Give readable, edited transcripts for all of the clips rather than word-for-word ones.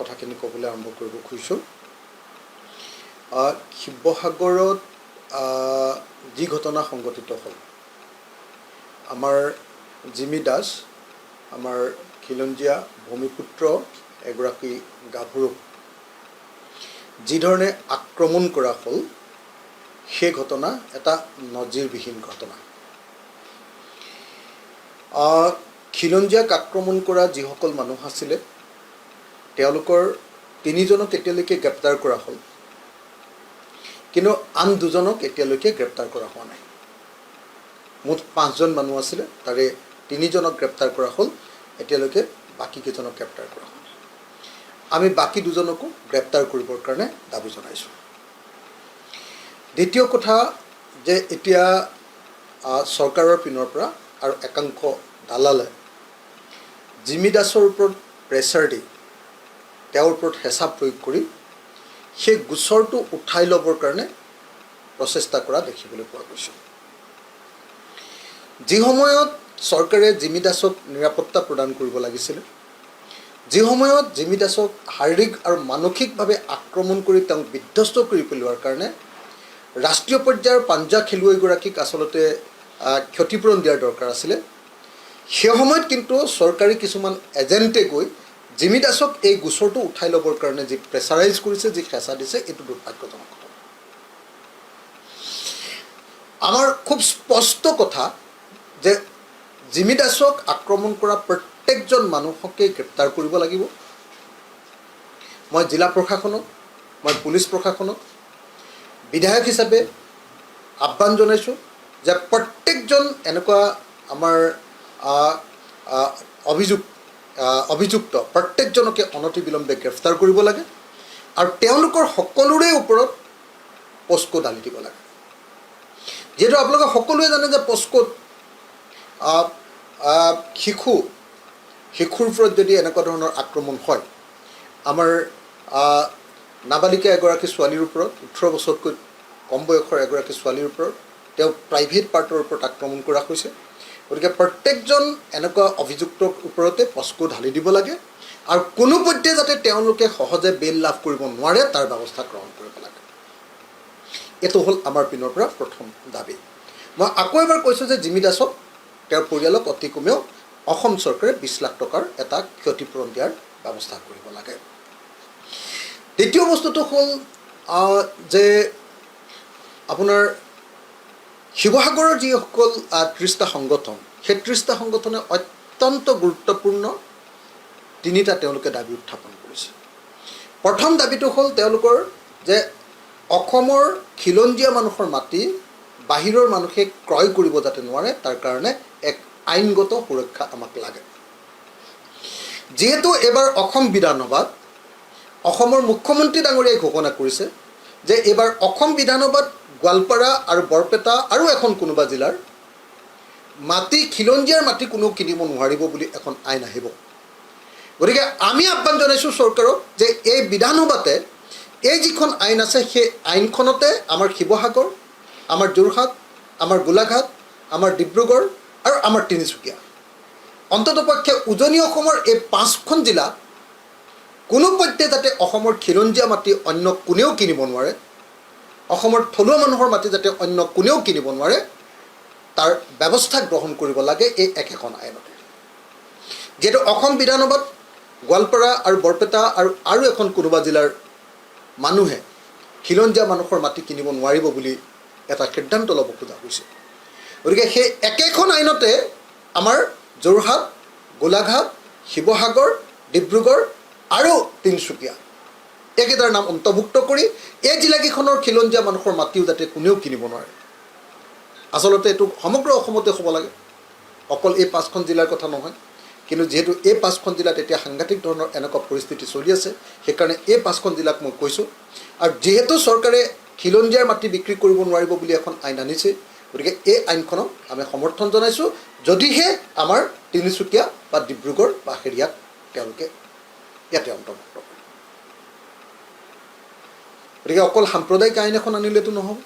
কথাখিনি ক'বলৈ আৰম্ভ কৰিব খুজিছোঁ। শিৱসাগৰত যি ঘটনা সংঘটিত হ'ল, আমাৰ জিমি দাস, আমাৰ খিলঞ্জীয়া ভূমিপুত্ৰ এগৰাকী গাভৰুক যিধৰণে আক্ৰমণ কৰা হ'ল, সেই ঘটনা এটা নজিৰবিহীন ঘটনা। খিলঞ্জীয়াক আক্ৰমণ কৰা যিসকল মানুহ আছিলে, তেওঁলোকৰ 3জনক এতিয়ালৈকে গ্ৰেপ্তাৰ কৰা হ'ল, কিন্তু আন 2জনক এতিয়ালৈকে গ্ৰেপ্তাৰ কৰা হোৱা নাই। মুঠ 5জন মানুহ আছিলে, তাৰে 3জনক গ্ৰেপ্তাৰ কৰা হ'ল, এতিয়ালৈকে বাকীকেইজনক গ্ৰেপ্তাৰ কৰা হোৱা নাই। আমি বাকী 2জনকো গ্ৰেপ্তাৰ কৰিবৰ কাৰণে দাবী জনাইছোঁ। দ্বিতীয় কথা যে এতিয়া চৰকাৰৰ পিনৰ পৰা আৰু একাংশ দালালে জিমি দাসৰ ওপৰত প্ৰেছাৰ দি তেওঁৰ ওপৰত হেঁচা প্ৰয়োগ কৰি সেই গোচৰটো উঠাই ল'বৰ কাৰণে প্ৰচেষ্টা কৰা দেখিবলৈ পোৱা গৈছে। যি সময়ত চৰকাৰে জিমি দাসক নিৰাপত্তা প্ৰদান কৰিব লাগিছিলে, যি সময়ত জিমি দাসক শাৰীৰিক আৰু মানসিকভাৱে আক্ৰমণ কৰি তেওঁক বিধ্বস্ত কৰি পেলোৱাৰ কাৰণে ৰাষ্ট্ৰীয় পৰ্যায়ৰ পাঞ্জা খেলুৱৈগৰাকীক আচলতে ক্ষতিপূৰণ দিয়াৰ দৰকাৰ আছিলে, সেই সময়ত কিন্তু চৰকাৰী কিছুমান এজেণ্টে গৈ জিমি দাসক এই গোচৰটো উঠাই ল'বৰ কাৰণে যি প্ৰেছাৰাইজ কৰিছে, যি হেঁচা দিছে, এইটো দুৰ্ভাগ্যজনক কথা। আমাৰ খুব স্পষ্ট কথা যে জিমি দাসক আক্ৰমণ কৰা প্ৰত্যেকজন মানুহকে গ্ৰেপ্তাৰ কৰিব লাগিব। মই জিলা প্ৰশাসনক, মই পুলিচ প্ৰশাসনক বিধায়ক হিচাপে আহ্বান জনাইছোঁ যে প্ৰত্যেকজন এনেকুৱা আমাৰ অভিযুক্ত প্ৰত্যেকজনকে অনতিবিলম্বে গ্ৰেপ্তাৰ কৰিব লাগে আৰু তেওঁলোকৰ সকলোৰে ওপৰত পস্কো ঢালি দিব লাগে। যিহেতু আপোনালোকে সকলোৱে জানে যে পস্কোত শিশুৰ ওপৰত যদি এনেকুৱা ধৰণৰ আক্ৰমণ হয়, আমাৰ নাবালিকা এগৰাকী ছোৱালীৰ ওপৰত, 18 বছৰতকৈ কম বয়সৰ এগৰাকী ছোৱালীৰ ওপৰত তেওঁ প্ৰাইভেট পাৰ্টৰ ওপৰত আক্ৰমণ কৰা হৈছে। গতিকে প্ৰত্যেকজন এনেকুৱা অভিযুক্তৰ ওপৰতে পস্কো ঢালি দিব লাগে আৰু কোনোপধ্যে যাতে তেওঁলোকে সহজে বেইল লাভ কৰিব নোৱাৰে তাৰ ব্যৱস্থা গ্ৰহণ কৰিব লাগে। এইটো হ'ল আমাৰ পিনৰ পৰা প্ৰথম দাবী। মই আকৌ এবাৰ কৈছোঁ যে জিমি দাসক, তেওঁৰ পৰিয়ালক অতি কমেও অসম চৰকাৰে 20 লাখ টকাৰ এটা ক্ষতিপূৰণ দিয়াৰ ব্যৱস্থা কৰিব লাগে। দ্বিতীয় বস্তুটো হ'ল যে আপোনাৰ শিৱসাগৰৰ যিসকল 30টা সংগঠন, সেই 30টা সংগঠনে অত্যন্ত গুৰুত্বপূৰ্ণ 3টা তেওঁলোকে দাবী উত্থাপন কৰিছে। প্ৰথম দাবীটো হ'ল তেওঁলোকৰ যে অসমৰ খিলঞ্জীয়া মানুহৰ মাটি বাহিৰৰ মানুহে ক্ৰয় কৰিব যাতে নোৱাৰে, তাৰ কাৰণে এক আইনগত সুৰক্ষা আমাক লাগে। যিহেতু এইবাৰ অসম বিধানসভাত অসমৰ মুখ্যমন্ত্ৰী ডাঙৰীয়াই ঘোষণা কৰিছে যে এইবাৰ অসম বিধানসভাত গোৱালপাৰা আৰু বৰপেটা আৰু এখন কোনোবা জিলাৰ মাটি, খিলঞ্জীয়াৰ মাটি কোনেও কিনিব নোৱাৰিব বুলি এখন আইন আহিব। গতিকে আমি আহ্বান জনাইছোঁ চৰকাৰক যে এই বিধানসভাতে এই যিখন আইন আছে, সেই আইনখনতে আমাৰ শিৱসাগৰ, আমাৰ যোৰহাট, আমাৰ গোলাঘাট, আমাৰ ডিব্ৰুগড় আৰু আমাৰ তিনিচুকীয়া, অন্ততঃপক্ষে উজনি অসমৰ এই 5খন জিলা কোনোপধ্যে যাতে অসমৰ খিলঞ্জীয়া মাটি অন্য কোনেও কিনিব নোৱাৰে, অসমৰ থলুৱা মানুহৰ মাটি যাতে অন্য কোনেও কিনিব নোৱাৰে, তাৰ ব্যৱস্থা গ্ৰহণ কৰিব লাগে এই একেখন আইনতে। যিহেতু অসম বিধানসভাত গোৱালপাৰা আৰু বৰপেটা আৰু এখন কোনোবা জিলাৰ মানুহে খিলঞ্জীয়া মানুহৰ মাটি কিনিব নোৱাৰিব বুলি এটা সিদ্ধান্ত ল'ব খোজা হৈছে। গতিকে সেই একেখন আইনতে আমাৰ যোৰহাট, গোলাঘাট, শিৱসাগৰ, ডিব্ৰুগড় আৰু তিনিচুকীয়া এইকেইটাৰ নাম অন্তৰ্ভুক্ত কৰি এই জিলাকেইখনৰ খিলঞ্জীয়া মানুহৰ মাটিও যাতে কোনেও কিনিব নোৱাৰে। আচলতে এইটো সমগ্ৰ অসমতে হ'ব লাগে, অকল এই 5খন জিলাৰ কথা নহয়। কিন্তু যিহেতু এই 5খন জিলাত এতিয়া সাংঘাতিক ধৰণৰ এনেকুৱা পৰিস্থিতি চলি আছে, সেইকাৰণে এই 5খন জিলাক মই কৈছোঁ। আৰু যিহেতু চৰকাৰে খিলঞ্জীয়াৰ মাটি বিক্ৰী কৰিব নোৱাৰিব বুলি এখন আইন আনিছে, গতিকে এই আইনখনক আমি সমৰ্থন জনাইছোঁ, যদিহে আমাৰ তিনিচুকীয়া বা ডিব্ৰুগড় বা হেৰিয়াত তেওঁলোকে ইয়াতে অন্তৰ্ভুক্ত কৰে। গতিকে অকল সাম্প্ৰদায়িক আইন এখন আনিলেতো নহ'ব।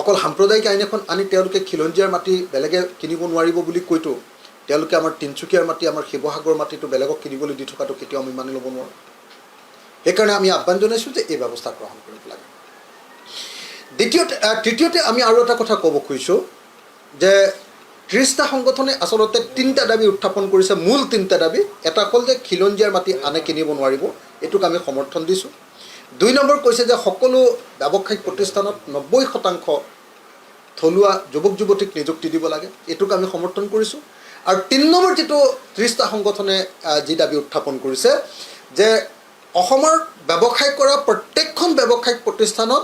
অকল সাম্প্ৰদায়িক আইন এখন আনি তেওঁলোকে খিলঞ্জীয়াৰ মাটি বেলেগে কিনিব নোৱাৰিব বুলি কৈতো তেওঁলোকে আমাৰ তিনিচুকীয়াৰ মাটি আমাৰ শিৱসাগৰ মাটিটো বেলেগক কিনিবলৈ দি থকাটো কেতিয়াও আমি মানি ল'ব নোৱাৰোঁ। সেইকাৰণে আমি আহ্বান জনাইছোঁ যে এই ব্যৱস্থা গ্ৰহণ কৰিব লাগে। তৃতীয়তে আমি আৰু এটা কথা ক'ব খুজিছোঁ যে 30টা সংগঠনে আচলতে 3টা দাবী উত্থাপন কৰিছে, মূল 3টা দাবী। এটা হ'ল যে খিলঞ্জীয়াৰ মাটি আনে কিনিব নোৱাৰিব, এইটোক আমি সমৰ্থন দিছোঁ। 2 নম্বৰ কৈছে যে সকলো ব্যৱসায়িক প্ৰতিষ্ঠানত 90% থলুৱা যুৱক যুৱতীক নিযুক্তি দিব লাগে, এইটোক আমি সমৰ্থন কৰিছোঁ। আৰু 3 নম্বৰ যিটো 30টা সংগঠনে যি দাবী উত্থাপন কৰিছে যে অসমৰ ব্যৱসায় কৰা প্ৰত্যেকখন ব্যৱসায়িক প্ৰতিষ্ঠানত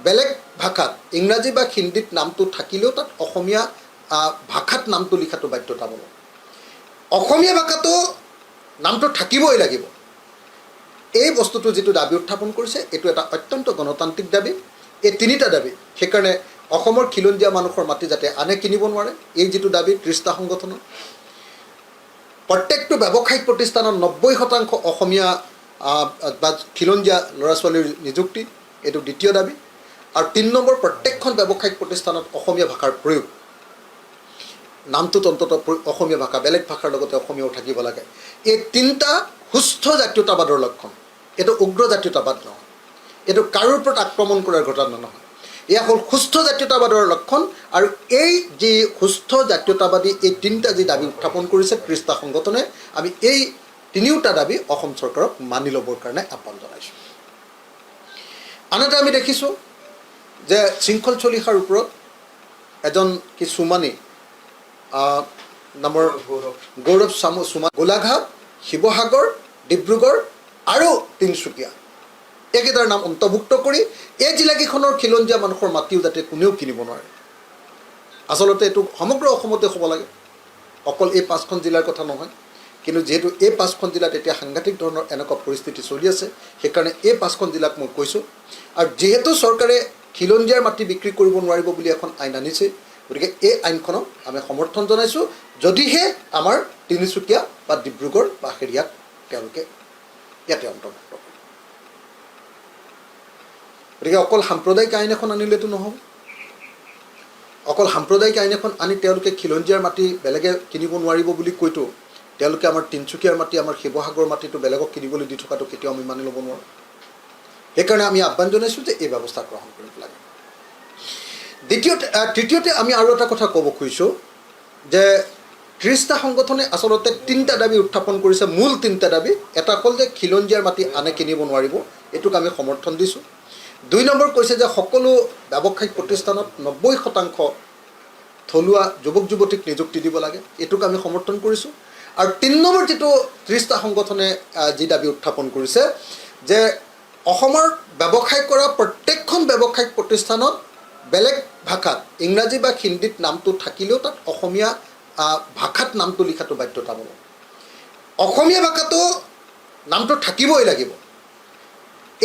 বেলেগ ভাষাত ইংৰাজী বা হিন্দীত নামটো থাকিলেও তাত অসমীয়া ভাষাত নামটো লিখাটো বাধ্যতামূলক। অসমীয়া ভাষাটো নামটো থাকিবই লাগিব। এই বস্তুটো যিটো দাবী উত্থাপন কৰিছে এইটো এটা অত্যন্ত গণতান্ত্ৰিক দাবী। এই 3টা দাবী, সেইকাৰণে অসমৰ খিলঞ্জীয়া মানুহৰ মাটি যাতে আনে কিনিব নোৱাৰে, এই যিটো দাবী 30টা সংগঠনৰ। প্ৰত্যেকটো ব্যৱসায়িক প্ৰতিষ্ঠানত 90% অসমীয়া বা খিলঞ্জীয়া ল'ৰা ছোৱালীৰ নিযুক্তি, এইটো দ্বিতীয় দাবী। আৰু 3 নম্বৰ প্ৰত্যেকখন ব্যৱসায়িক প্ৰতিষ্ঠানত অসমীয়া ভাষাৰ প্ৰয়োগ, নামটোত অন্ততঃ অসমীয়া ভাষা, বেলেগ ভাষাৰ লগতে অসমীয়াও থাকিব লাগে। এই 3টা সুস্থ জাতীয়তাবাদৰ লক্ষণ। এইটো উগ্ৰ জাতীয়তাবাদ নহয়, এইটো কাৰোৰ ওপৰত আক্ৰমণ কৰাৰ ঘটনা নহয়, এয়া হ'ল সুস্থ জাতীয়তাবাদৰ লক্ষণ। আৰু এই যি সুস্থ জাতীয়তাবাদী এই 3টা যি দাবী উত্থাপন কৰিছে 30টা সংগঠনে, আমি এই 3টা দাবী অসম চৰকাৰক মানি ল'বৰ কাৰণে আহ্বান জনাইছোঁ। আনহাতে আমি দেখিছোঁ যে শৃংখল চলিহাৰ ওপৰত এজন কি চুমানী নামৰ গৌৰৱ চুমা গোলাঘাট, শিৱসাগৰ, ডিব্ৰুগড় আৰু তিনিচুকীয়া এইকেইটাৰ নাম অন্তৰ্ভুক্ত কৰি এই জিলাকেইখনৰ খিলঞ্জীয়া মানুহৰ মাটিও যাতে কোনেও কিনিব নোৱাৰে। আচলতে এইটো সমগ্ৰ অসমতে হ'ব লাগে, অকল এই 5খন জিলাৰ কথা নহয়। কিন্তু যিহেতু এই 5খন জিলাত এতিয়া সাংঘাতিক ধৰণৰ এনেকুৱা পৰিস্থিতি চলি আছে, সেইকাৰণে এই 5খন জিলাক মই কৈছোঁ। আৰু যিহেতু চৰকাৰে খিলঞ্জীয়াৰ মাটি বিক্ৰী কৰিব নোৱাৰিব বুলি এখন আইন আনিছে, গতিকে এই আইনখনক আমি সমৰ্থন জনাইছোঁ, যদিহে আমাৰ তিনিচুকীয়া বা ডিব্ৰুগড় বা হেৰিয়াত তেওঁলোকে ইয়াতে অন্তৰ্ভুক্ত কৰে। গতিকে অকল সাম্প্ৰদায়িক আইন এখন আনিলেতো নহ'ব। অকল সাম্প্ৰদায়িক আইন এখন আনি তেওঁলোকে খিলঞ্জীয়াৰ মাটি বেলেগে কিনিব নোৱাৰিব বুলি কৈতো তেওঁলোকে আমাৰ তিনিচুকীয়াৰ মাটি আমাৰ শিৱসাগৰ মাটিটো বেলেগক কিনিবলৈ দি থকাটো কেতিয়াও আমি মানি ল'ব নোৱাৰোঁ। সেইকাৰণে আমি আহ্বান জনাইছোঁ যে এই ব্যৱস্থা গ্ৰহণ কৰিব লাগে। তৃতীয়তে আমি আৰু এটা কথা ক'ব খুজিছোঁ যে 30টা সংগঠনে আচলতে 3টা দাবী উত্থাপন কৰিছে, মূল 3টা দাবী। এটা হ'ল যে খিলঞ্জীয়াৰ মাটি আনে কিনিব নোৱাৰিব, এইটোক আমি সমৰ্থন দিছোঁ। 2 নম্বৰ কৈছে যে সকলো ব্যৱসায়িক প্ৰতিষ্ঠানত 90% থলুৱা যুৱক যুৱতীক নিযুক্তি দিব লাগে, এইটোক আমি সমৰ্থন কৰিছোঁ। আৰু 3 নম্বৰ যিটো 30টা সংগঠনে যি দাবী উত্থাপন কৰিছে যে অসমৰ ব্যৱসায় কৰা প্ৰত্যেকখন ব্যৱসায়িক প্ৰতিষ্ঠানত বেলেগ ভাষাত ইংৰাজী বা হিন্দীত নামটো থাকিলেও তাত অসমীয়া ভাষাত নামটো লিখাটো বাধ্যতামূলক। অসমীয়া ভাষাটো নামটো থাকিবই লাগিব।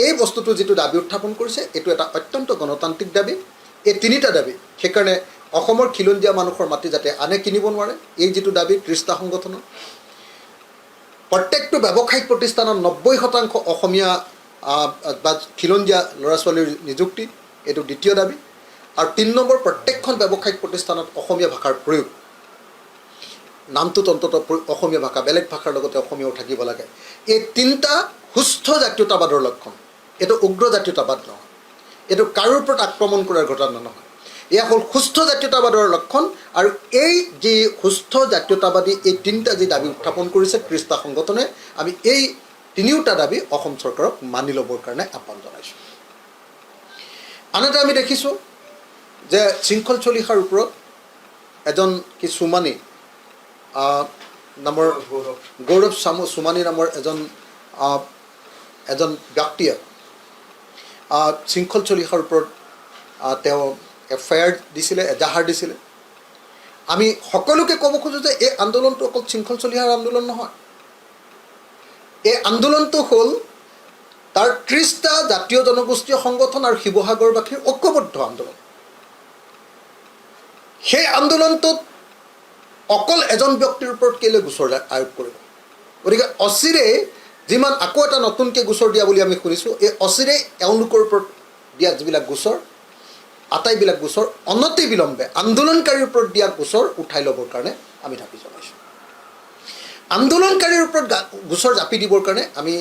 এই বস্তুটো যিটো দাবী উত্থাপন কৰিছে এইটো এটা অত্যন্ত গণতান্ত্ৰিক দাবী। এই 3টা দাবী, সেইকাৰণে অসমৰ খিলঞ্জীয়া মানুহৰ মাটি যাতে আনে কিনিব নোৱাৰে, এই যিটো দাবী 30টা সংগঠনৰ। প্ৰত্যেকটো ব্যৱসায়িক প্ৰতিষ্ঠানত 90% অসমীয়া বা খিলঞ্জীয়া ল'ৰা ছোৱালীৰ নিযুক্তি, এইটো দ্বিতীয় দাবী। আৰু 3 নম্বৰ প্ৰত্যেকখন ব্যৱসায়িক প্ৰতিষ্ঠানত অসমীয়া ভাষাৰ প্ৰয়োগ, নামটোত অন্ততঃ অসমীয়া ভাষা, বেলেগ ভাষাৰ লগতে অসমীয়াও থাকিব লাগে। এই 3টা সুস্থ জাতীয়তাবাদৰ লক্ষণ। এইটো উগ্ৰ জাতীয়তাবাদ নহয়, এইটো কাৰোৰ ওপৰত আক্ৰমণ কৰাৰ ঘটনা নহয়, এয়া হ'ল সুস্থ জাতীয়তাবাদৰ লক্ষণ। আৰু এই যি সুস্থ জাতীয়তাবাদী এই 3টা যি দাবী উত্থাপন কৰিছে 30টা সংগঠনে, আমি এই 3টা দাবী অসম চৰকাৰক মানি ল'বৰ কাৰণে আহ্বান জনাইছোঁ। আনহাতে আমি দেখিছোঁ যে শৃংখল চলিহাৰ ওপৰত এজন কি চুমানী নামৰ গৌৰৱ চুমানী নামৰ এজন ব্যক্তিয়ে শৃংখল চলিহাৰ ওপৰত তেওঁ FIR দিছিলে, এজাহাৰ দিছিলে। আমি সকলোকে ক'ব খোজোঁ যে এই আন্দোলনটো অকল শৃংখল চলিহাৰ আন্দোলন নহয়, এই আন্দোলনটো হ'ল তাৰ 30টা জাতীয় জনগোষ্ঠীয় সংগঠন আৰু শিৱসাগৰবাসীৰ ঐক্যবদ্ধ আন্দোলন। সেই আন্দোলনটোত অকল এজন ব্যক্তিৰ ওপৰত কেলৈ গোচৰ আৰোপ কৰিব? গতিকে অচিৰে যিমান আকৌ এটা নতুনকৈ গোচৰ দিয়া বুলি আমি শুনিছোঁ, এই অচিৰে এওঁলোকৰ ওপৰত দিয়া যিবিলাক গোচৰ, আটাইবিলাক গোচৰ অনতি বিলম্বে আন্দোলনকাৰীৰ ওপৰত দিয়া গোচৰ উঠাই ল'বৰ কাৰণে আমি দাবী জনাইছোঁ। আন্দোলনকাৰীৰ ওপৰত গোচৰ জাপি দিবৰ কাৰণে আমি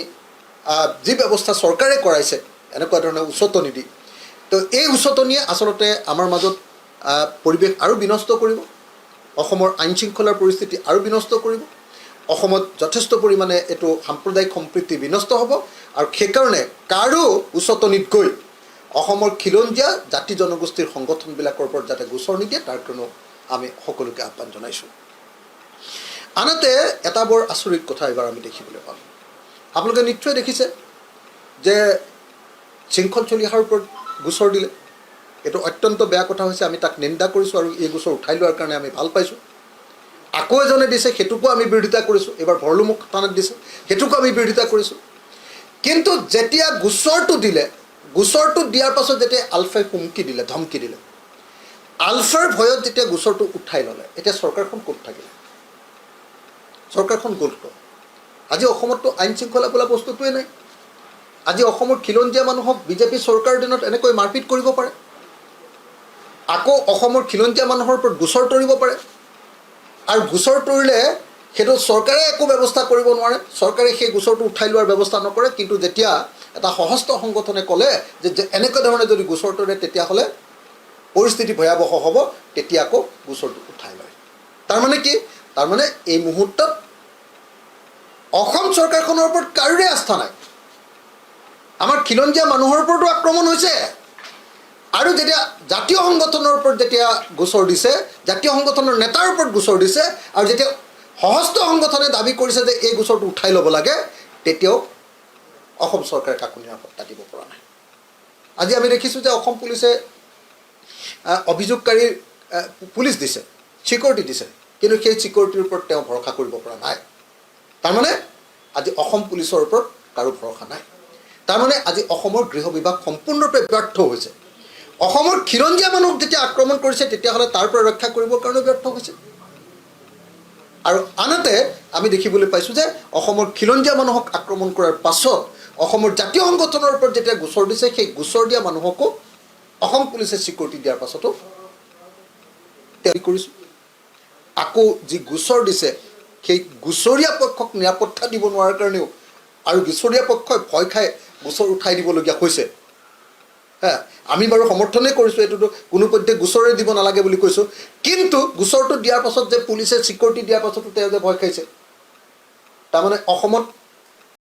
যি ব্যৱস্থা চৰকাৰে কৰাইছে এনেকুৱা ধৰণৰ উচতনি দি, তো এই উচতনিয়ে আচলতে আমাৰ মাজত পৰিৱেশ আৰু বিনষ্ট কৰিব, অসমৰ আইন শৃংখলাৰ পৰিস্থিতি আৰু বিনষ্ট কৰিব, অসমত যথেষ্ট পৰিমাণে এইটো সাম্প্ৰদায়িক সম্প্ৰীতি বিনষ্ট হ'ব। আৰু সেইকাৰণে কাৰো উচতনিত গৈ অসমৰ খিলঞ্জীয়া জাতি জনগোষ্ঠীৰ সংগঠনবিলাকৰ ওপৰত যাতে গোচৰ নিদিয়ে তাৰ কাৰণেও আমি সকলোকে আহ্বান জনাইছোঁ। আনহাতে এটা বৰ আচৰিত কথা এইবাৰ আমি দেখিবলৈ পালোঁ। আপোনালোকে নিশ্চয় দেখিছে যে শৃংখল চলিহাৰ ওপৰত গোচৰ দিলে। এইটো অত্যন্ত বেয়া কথা হৈছে, আমি তাক নিন্দা কৰিছোঁ আৰু এই গোচৰ উঠাই লোৱাৰ কাৰণে আমি ভাল পাইছোঁ। আকৌ এজনে দিছে, সেইটোকো আমি বিৰোধিতা কৰিছোঁ। এইবাৰ ভৰলুমুখ থানাত দিছে, সেইটোকো আমি বিৰোধিতা কৰিছোঁ। কিন্তু যেতিয়া গোচৰটো দিলে, গোচৰটো দিয়াৰ পাছত যেতিয়া আলফাই হুমকি দিলে, ধমকি দিলে, আলফাৰ ভয়ত যেতিয়া গোচৰটো উঠাই ল'লে, এতিয়া চৰকাৰখন ক'ত থাকিলে? চৰকাৰখন গ'ল ক'ত? আজি অসমততো আইন শৃংখলা বোলা বস্তুটোৱে নাই। আজি অসমৰ খিলঞ্জীয়া মানুহক বিজেপি চৰকাৰৰ দিনত এনেকৈ মাৰপিট কৰিব পাৰে, আকৌ অসমৰ খিলঞ্জীয়া মানুহৰ ওপৰত গোচৰ তৰিব পাৰে, আৰু গোচৰ তৰিলে সেইটো চৰকাৰে একো ব্যৱস্থা কৰিব নোৱাৰে, চৰকাৰে সেই গোচৰটো উঠাই লোৱাৰ ব্যৱস্থা নকৰে। কিন্তু যেতিয়া এটা সশস্ত্ৰ সংগঠনে ক'লে যে এনেকুৱা ধৰণে যদি গোচৰ তৰে তেতিয়াহ'লে পৰিস্থিতি ভয়াৱহ হ'ব, তেতিয়া আকৌ গোচৰটো উঠাই লয়। তাৰমানে কি? তাৰমানে এই মুহূৰ্তত অসম চৰকাৰখনৰ ওপৰত কাৰোৰে আস্থা নাই। আমাৰ খিলঞ্জীয়া মানুহৰ ওপৰতো আক্ৰমণ হৈছে, আৰু যেতিয়া জাতীয় সংগঠনৰ ওপৰত যেতিয়া গোচৰ দিছে, জাতীয় সংগঠনৰ নেতাৰ ওপৰত গোচৰ দিছে, আৰু যেতিয়া সশস্ত্ৰ সংগঠনে দাবী কৰিছে যে এই গোচৰটো উঠাই ল'ব লাগে, তেতিয়াও অসম চৰকাৰে কাকো নিৰাপত্তা দিব পৰা নাই। আজি আমি দেখিছোঁ যে অসম পুলিচে অভিযোগকাৰীৰ পুলিচ দিছে, ছিকিউৰিটি দিছে, কিন্তু সেই ছিকিউৰিটিৰ ওপৰত তেওঁ ভৰসা কৰিব পৰা নাই। তাৰমানে আজি অসম পুলিচৰ ওপৰত কাৰো ভৰসা নাই। তাৰমানে আজি অসমৰ গৃহ বিভাগ সম্পূৰ্ণৰূপে ব্যৰ্থ হৈছে। অসমৰ খিলঞ্জীয়া মানুহক যেতিয়া আক্ৰমণ কৰিছে, তেতিয়াহ'লে তাৰ পৰা ৰক্ষা কৰিবৰ কাৰণে ব্যৰ্থ হৈছে। আৰু আনহাতে আমি দেখিবলৈ পাইছোঁ যে অসমৰ খিলঞ্জীয়া মানুহক আক্ৰমণ কৰাৰ পাছত অসমৰ জাতীয় সংগঠনৰ ওপৰত যেতিয়া গোচৰ দিছে, সেই গোচৰ দিয়া মানুহকো অসম পুলিচে ছিকিউৰিটি দিয়াৰ পাছতো তেওঁ কৰিছোঁ। আকৌ যি গোচৰ দিছে, সেই গোচৰীয়া পক্ষক নিৰাপত্তা দিব নোৱাৰাৰ কাৰণেও আৰু গোচৰীয়া পক্ষই ভয় খাই গোচৰ উঠাই দিবলগীয়া হৈছে। আমি বাৰু সমৰ্থনেই কৰিছোঁ, এইটোতো কোনোপধ্যে গোচৰে দিব নালাগে বুলি কৈছোঁ, কিন্তু গোচৰটো দিয়াৰ পাছত যে পুলিচে ছিকিউৰিটি দিয়াৰ পাছতো তেওঁ যে ভয় খাইছে, তাৰমানে অসমত